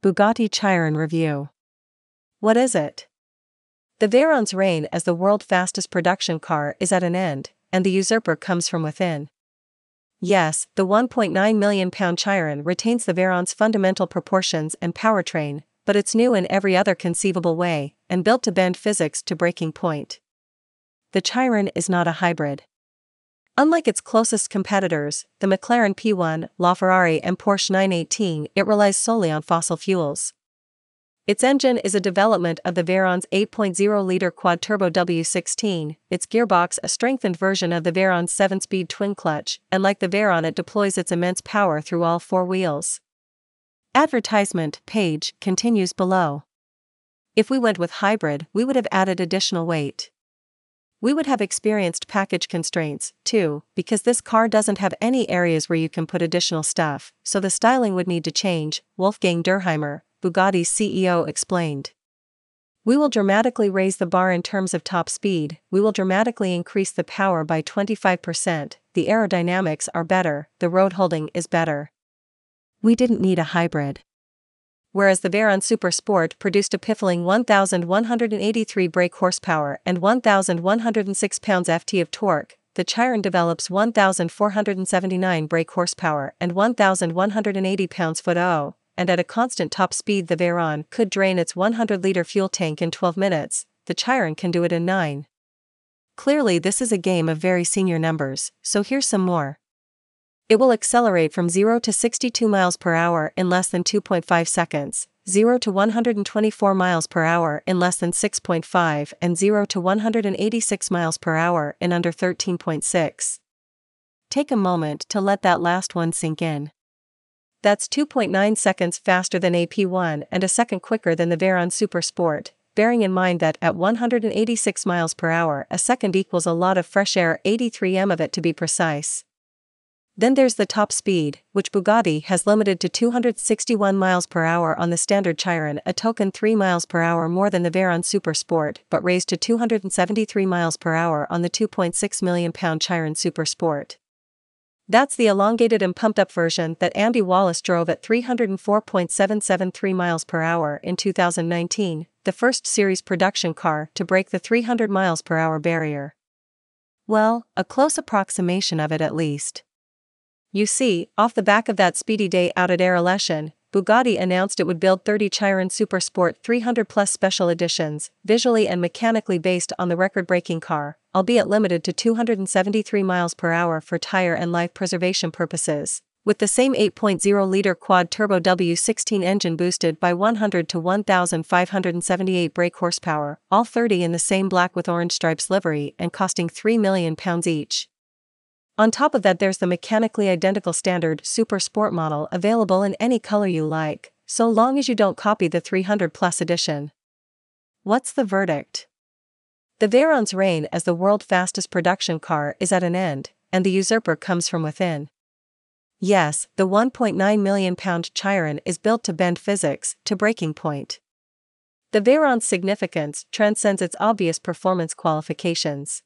Bugatti Chiron Review. What is it? The Veyron's reign as the world's fastest production car is at an end, and the usurper comes from within. Yes, the 1.9 million pound Chiron retains the Veyron's fundamental proportions and powertrain, but it's new in every other conceivable way, and built to bend physics to breaking point. The Chiron is not a hybrid. Unlike its closest competitors, the McLaren P1, LaFerrari and Porsche 918, it relies solely on fossil fuels. Its engine is a development of the Veyron's 8.0-liter quad-turbo W16, its gearbox a strengthened version of the Veyron's 7-speed twin-clutch, and like the Veyron it deploys its immense power through all four wheels. Advertisement page continues below. If we went with hybrid, we would have added additional weight. We would have experienced package constraints, too, because this car doesn't have any areas where you can put additional stuff, so the styling would need to change, Wolfgang Durheimer, Bugatti's CEO explained. We will dramatically raise the bar in terms of top speed, we will dramatically increase the power by 25%, the aerodynamics are better, the road holding is better. We didn't need a hybrid. Whereas the Veyron Super Sport produced a piffling 1,183 brake horsepower and 1,106 pounds-ft of torque, the Chiron develops 1,479 brake horsepower and 1,180 pounds-ft, and at a constant top speed the Veyron could drain its 100-liter fuel tank in 12 minutes, the Chiron can do it in 9. Clearly this is a game of very senior numbers, so here's some more. It will accelerate from 0 to 62 miles per hour in less than 2.5 seconds, 0 to 124 miles per hour in less than 6.5 and 0 to 186 miles per hour in under 13.6. Take a moment to let that last one sink in. That's 2.9 seconds faster than AP1 and a second quicker than the Veyron Super Sport, bearing in mind that at 186 miles per hour a second equals a lot of fresh air, 83 m of it to be precise. Then there's the top speed, which Bugatti has limited to 261 miles per hour on the standard Chiron, a token 3 miles per hour more than the Veyron Super Sport, but raised to 273 miles per hour on the 2.6 million pound Chiron Super Sport. That's the elongated and pumped-up version that Andy Wallace drove at 304.773 miles per hour in 2019, the first series production car to break the 300 miles per hour barrier. Well, a close approximation of it at least. You see, off the back of that speedy day out at Air-Election, Bugatti announced it would build 30 Chiron Super Sport 300+ special editions, visually and mechanically based on the record-breaking car, albeit limited to 273 miles per hour for tire and life preservation purposes, with the same 8.0-liter quad-turbo W16 engine boosted by 100 to 1,578 brake horsepower, all 30 in the same black with orange stripes livery and costing £3 million each. On top of that there's the mechanically identical standard Super Sport model available in any color you like, so long as you don't copy the 300+ edition. What's the verdict? The Veyron's reign as the world's fastest production car is at an end, and the usurper comes from within. Yes, the 1.9 million pound Chiron is built to bend physics to breaking point. The Veyron's significance transcends its obvious performance qualifications.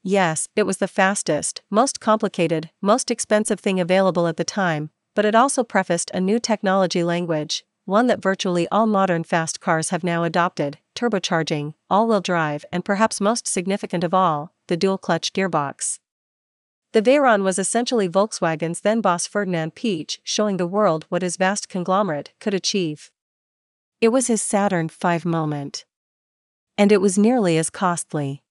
Yes, it was the fastest, most complicated, most expensive thing available at the time, but it also prefaced a new technology language, one that virtually all modern fast cars have now adopted: turbocharging, all-wheel drive, and perhaps most significant of all, the dual-clutch gearbox. The Veyron was essentially Volkswagen's then-boss Ferdinand Piëch showing the world what his vast conglomerate could achieve. It was his Saturn V moment. And it was nearly as costly.